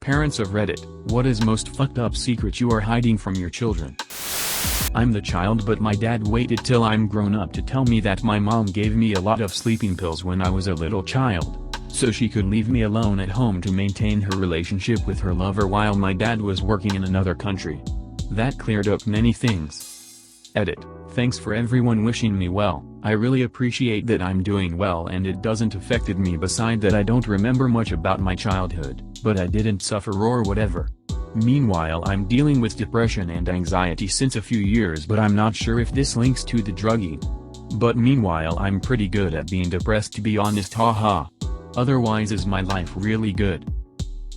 parents of Reddit, what is most fucked up secret you are hiding from your children? I'm the child, but my dad waited till I'm grown up to tell me that my mom gave me a lot of sleeping pills when I was a little child, so she could leave me alone at home to maintain her relationship with her lover while my dad was working in another country. That cleared up many things. Edit. Thanks for everyone wishing me well. I really appreciate that I'm doing well and it doesn't affected me, beside that I don't remember much about my childhood, but I didn't suffer or whatever. Meanwhile, I'm dealing with depression and anxiety since a few years, but I'm not sure if this links to the drugging. But meanwhile, I'm pretty good at being depressed, to be honest, haha. Otherwise, is my life really good?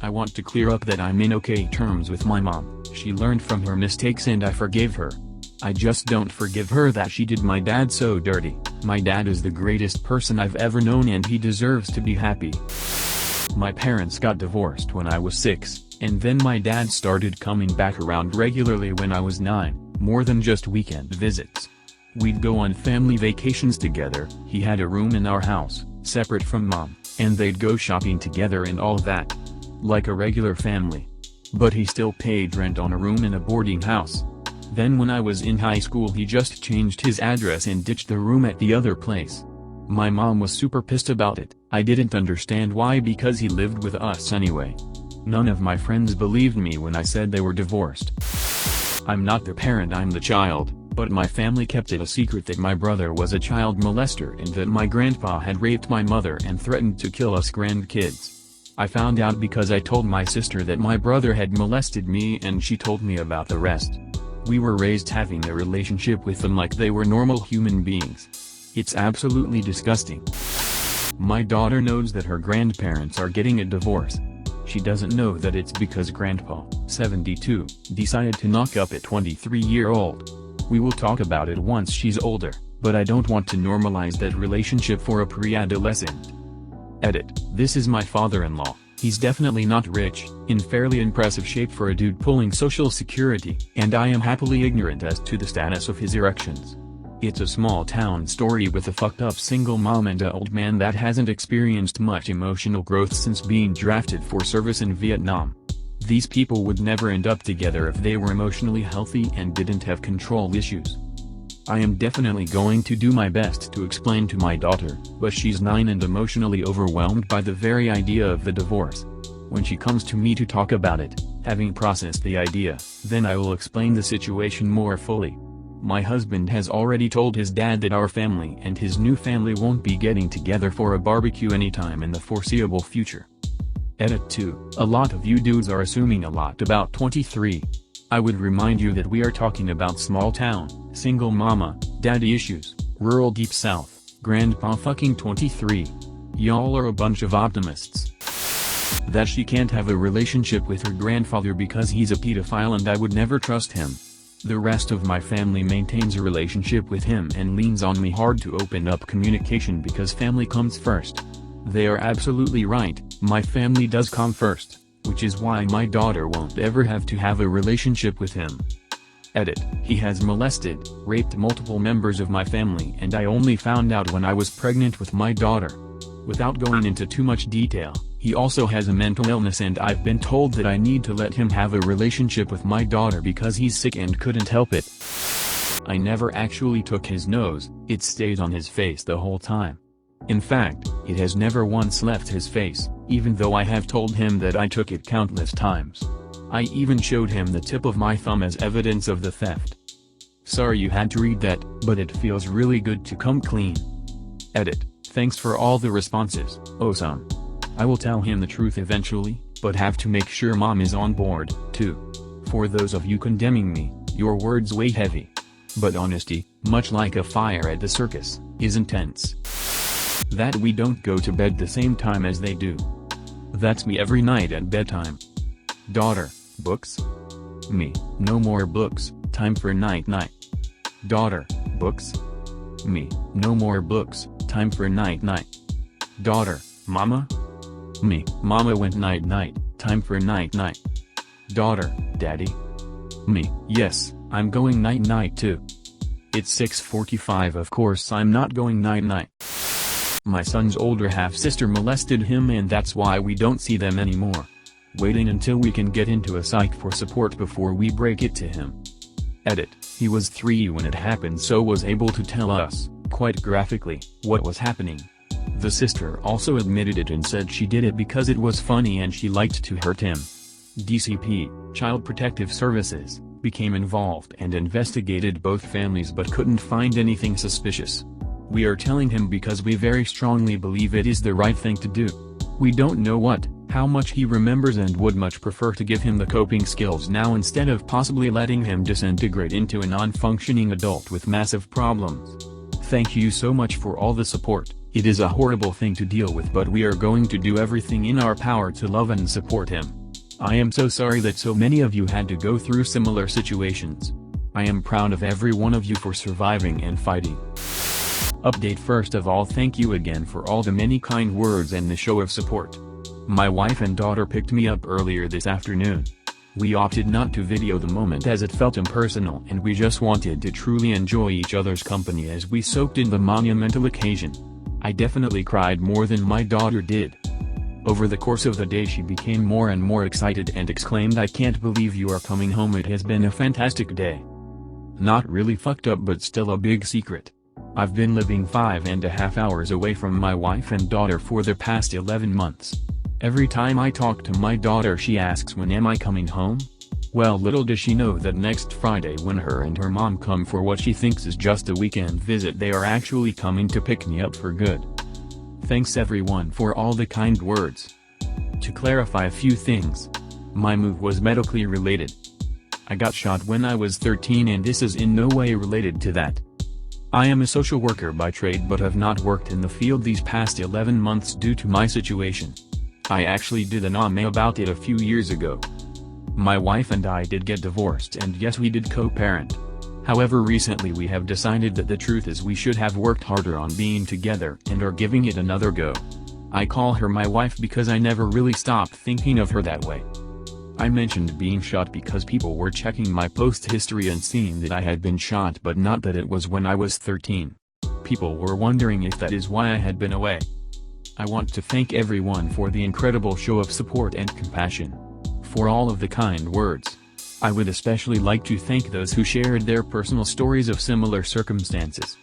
I want to clear up that I'm in okay terms with my mom. She learned from her mistakes and I forgave her. I just don't forgive her that she did my dad so dirty. My dad is the greatest person I've ever known and he deserves to be happy. My parents got divorced when I was 6, and then my dad started coming back around regularly when I was 9, more than just weekend visits. We'd go on family vacations together, he had a room in our house, separate from mom, and they'd go shopping together and all that. Like a regular family. But he still paid rent on a room in a boarding house. Then when I was in high school he just changed his address and ditched the room at the other place. My mom was super pissed about it. I didn't understand why, because he lived with us anyway. None of my friends believed me when I said they were divorced. I'm not the parent, I'm the child, but my family kept it a secret that my brother was a child molester and that my grandpa had raped my mother and threatened to kill us grandkids. I found out because I told my sister that my brother had molested me and she told me about the rest. We were raised having a relationship with them like they were normal human beings. It's absolutely disgusting. My daughter knows that her grandparents are getting a divorce. She doesn't know that it's because Grandpa, 72, decided to knock up a 23-year-old. We will talk about it once she's older, but I don't want to normalize that relationship for a pre-adolescent. Edit. This is my father-in-law. He's definitely not rich, in fairly impressive shape for a dude pulling Social Security, and I am happily ignorant as to the status of his erections. It's a small town story with a fucked up single mom and a old man that hasn't experienced much emotional growth since being drafted for service in Vietnam. These people would never end up together if they were emotionally healthy and didn't have control issues. I am definitely going to do my best to explain to my daughter, but she's 9 and emotionally overwhelmed by the very idea of the divorce. When she comes to me to talk about it, having processed the idea, then I will explain the situation more fully. My husband has already told his dad that our family and his new family won't be getting together for a barbecue anytime in the foreseeable future. Edit 2. A lot of you dudes are assuming a lot about 23. I would remind you that we are talking about small town, single mama, daddy issues, rural deep south, grandpa fucking 23. Y'all are a bunch of optimists. That she can't have a relationship with her grandfather because he's a pedophile and I would never trust him. The rest of my family maintains a relationship with him and leans on me hard to open up communication because family comes first. They are absolutely right, my family does come first, which is why my daughter won't ever have to have a relationship with him. Edit. He has molested, raped multiple members of my family and I only found out when I was pregnant with my daughter. Without going into too much detail, he also has a mental illness and I've been told that I need to let him have a relationship with my daughter because he's sick and couldn't help it. I never actually took his nose, it stayed on his face the whole time. In fact, it has never once left his face, even though I have told him that I took it countless times. I even showed him the tip of my thumb as evidence of the theft. Sorry you had to read that, but it feels really good to come clean. Edit. Thanks for all the responses, awesome. I will tell him the truth eventually, but have to make sure mom is on board, too. For those of you condemning me, your words weigh heavy. But honesty, much like a fire at the circus, is intense. That we don't go to bed the same time as they do. That's me every night at bedtime. Daughter, books? Me, no more books, time for night-night. Daughter, books? Me, no more books, time for night-night. Daughter, mama? Me, mama went night-night, time for night-night. Daughter, daddy? Me, yes, I'm going night-night too. It's 6:45, of course I'm not going night-night. My son's older half-sister molested him and that's why we don't see them anymore. waiting until we can get into a psych for support before we break it to him. Edit. He was 3 when it happened, so was able to tell us, quite graphically, what was happening. The sister also admitted it and said she did it because it was funny and she liked to hurt him. DCP, Child Protective Services, became involved and investigated both families but couldn't find anything suspicious. We are telling him because we very strongly believe it is the right thing to do. We don't know how much he remembers and would much prefer to give him the coping skills now instead of possibly letting him disintegrate into a non-functioning adult with massive problems. Thank you so much for all the support. It is a horrible thing to deal with, but we are going to do everything in our power to love and support him. I am so sorry that so many of you had to go through similar situations. I am proud of every one of you for surviving and fighting. Update. First of all, thank you again for all the many kind words and the show of support. My wife and daughter picked me up earlier this afternoon. We opted not to video the moment as it felt impersonal, and we just wanted to truly enjoy each other's company as we soaked in the monumental occasion. I definitely cried more than my daughter did. Over the course of the day she became more and more excited and exclaimed, "I can't believe you are coming home, it has been a fantastic day." Not really fucked up, but still a big secret. I've been living 5.5 hours away from my wife and daughter for the past 11 months. Every time I talk to my daughter she asks, when am I coming home? Well, little does she know that next Friday, when her and her mom come for what she thinks is just a weekend visit, they are actually coming to pick me up for good. Thanks everyone for all the kind words. To clarify a few things. My move was medically related. I got shot when I was 13 and this is in no way related to that. I am a social worker by trade but have not worked in the field these past 11 months due to my situation. I actually did an AMA about it a few years ago. My wife and I did get divorced and yes, we did co-parent. However, recently we have decided that the truth is we should have worked harder on being together and are giving it another go. I call her my wife because I never really stopped thinking of her that way. I mentioned being shot because people were checking my post history and seeing that I had been shot, but not that it was when I was 13. People were wondering if that is why I had been away. I want to thank everyone for the incredible show of support and compassion. For all of the kind words. I would especially like to thank those who shared their personal stories of similar circumstances.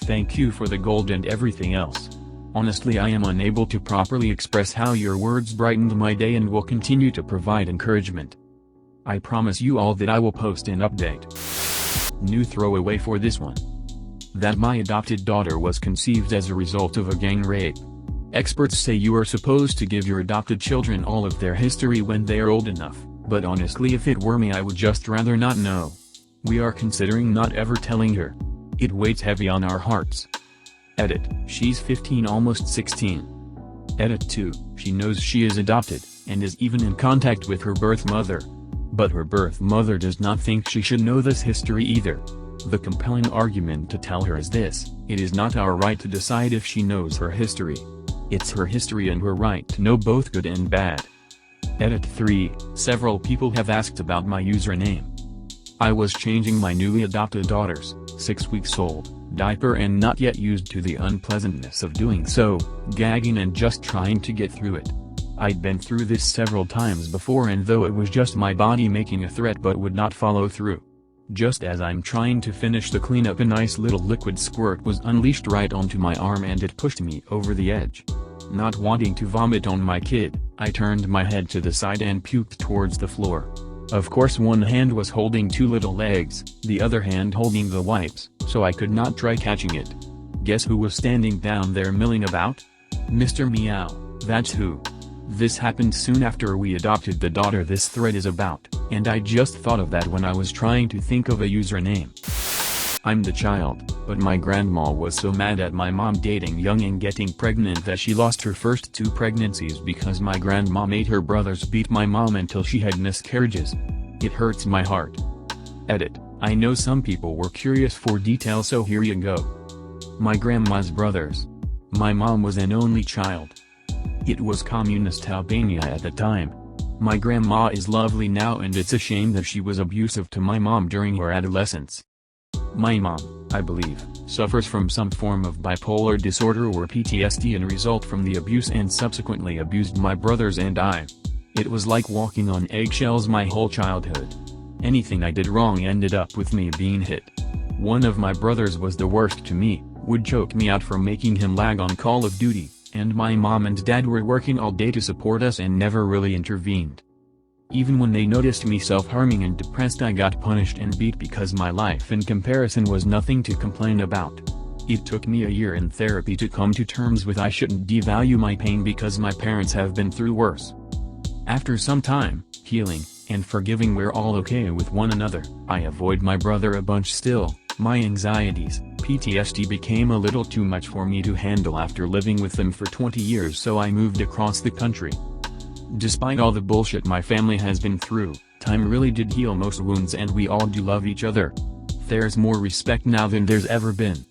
Thank you for the gold and everything else. Honestly, I am unable to properly express how your words brightened my day and will continue to provide encouragement. I promise you all that I will post an update. New throwaway for this one. That my adopted daughter was conceived as a result of a gang rape. Experts say you are supposed to give your adopted children all of their history when they are old enough, but honestly if it were me I would just rather not know. We are considering not ever telling her. It weighs heavy on our hearts. Edit. She's 15, almost 16. Edit 2. She knows she is adopted, and is even in contact with her birth mother. But her birth mother does not think she should know this history either. The compelling argument to tell her is this: it is not our right to decide if she knows her history. It's her history and her right to know both good and bad. Edit 3. Several people have asked about my username. I was changing my newly adopted daughter's, 6 weeks old, diaper and not yet used to the unpleasantness of doing so, gagging and just trying to get through it. I'd been through this several times before, and though it was just my body making a threat but would not follow through. Just as I'm trying to finish the cleanup, a nice little liquid squirt was unleashed right onto my arm and it pushed me over the edge. Not wanting to vomit on my kid, I turned my head to the side and puked towards the floor. Of course, one hand was holding 2 little legs, the other hand holding the wipes, so I could not try catching it. Guess who was standing down there milling about? Mr. Meow, that's who. This happened soon after we adopted the daughter this thread is about, and I just thought of that when I was trying to think of a username. I'm the child, but my grandma was so mad at my mom dating young and getting pregnant that she lost her first 2 pregnancies because my grandma made her brothers beat my mom until she had miscarriages. It hurts my heart. Edit. I know some people were curious for details, so here you go. My grandma's brothers. My mom was an only child. It was communist Albania at the time. My grandma is lovely now, and it's a shame that she was abusive to my mom during her adolescence. My mom, I believe, suffers from some form of bipolar disorder or PTSD and result from the abuse, and subsequently abused my brothers and I. It was like walking on eggshells my whole childhood. Anything I did wrong ended up with me being hit. One of my brothers was the worst to me, would choke me out for making him lag on Call of Duty, and my mom and dad were working all day to support us and never really intervened. Even when they noticed me self-harming and depressed, I got punished and beat because my life in comparison was nothing to complain about. It took me a year in therapy to come to terms with I shouldn't devalue my pain because my parents have been through worse. After some time, healing, and forgiving, we're all okay with one another. I avoid my brother a bunch still. My anxieties, PTSD became a little too much for me to handle after living with them for 20 years, so I moved across the country. Despite all the bullshit my family has been through, time really did heal most wounds and we all do love each other. There's more respect now than there's ever been.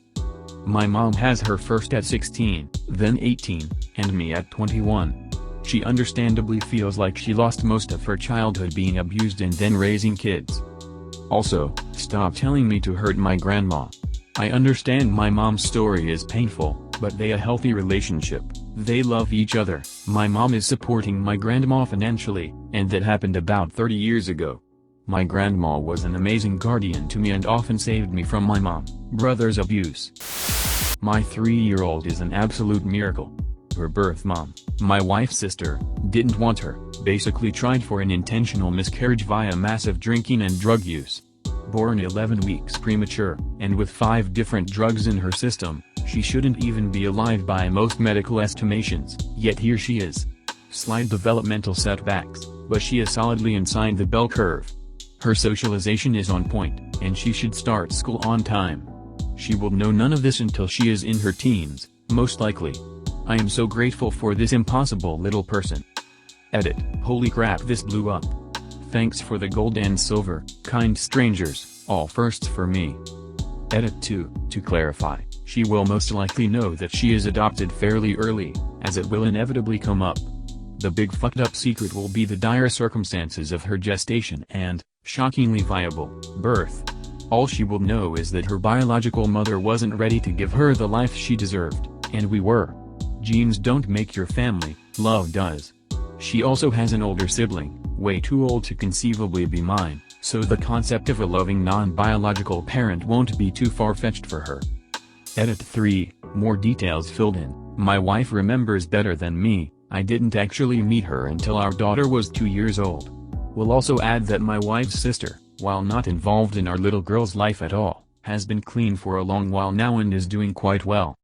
My mom has her first at 16, then 18, and me at 21. She understandably feels like she lost most of her childhood being abused and then raising kids. Also, stop telling me to hurt my grandma. I understand my mom's story is painful, but they a healthy relationship, they love each other. My mom is supporting my grandma financially, and that happened about 30 years ago. My grandma was an amazing guardian to me and often saved me from my brother's abuse. My 3-year-old is an absolute miracle. Her birth mom, my wife's sister, didn't want her, basically tried for an intentional miscarriage via massive drinking and drug use. Born 11 weeks premature, and with 5 different drugs in her system, she shouldn't even be alive by most medical estimations, yet here she is. Slight developmental setbacks, but she is solidly inside the bell curve. Her socialization is on point, and she should start school on time. She will know none of this until she is in her teens, most likely. I am so grateful for this impossible little person. Edit. Holy crap, this blew up. Thanks for the gold and silver, kind strangers, all firsts for me. Edit 2. To clarify, she will most likely know that she is adopted fairly early, as it will inevitably come up. The big fucked up secret will be the dire circumstances of her gestation and, shockingly viable, birth. All she will know is that her biological mother wasn't ready to give her the life she deserved, and we were. Genes don't make your family, love does. She also has an older sibling, way too old to conceivably be mine, so the concept of a loving non-biological parent won't be too far-fetched for her. Edit 3, more details filled in. My wife remembers better than me. I didn't actually meet her until our daughter was 2 years old. We'll also add that my wife's sister, while not involved in our little girl's life at all, has been clean for a long while now and is doing quite well.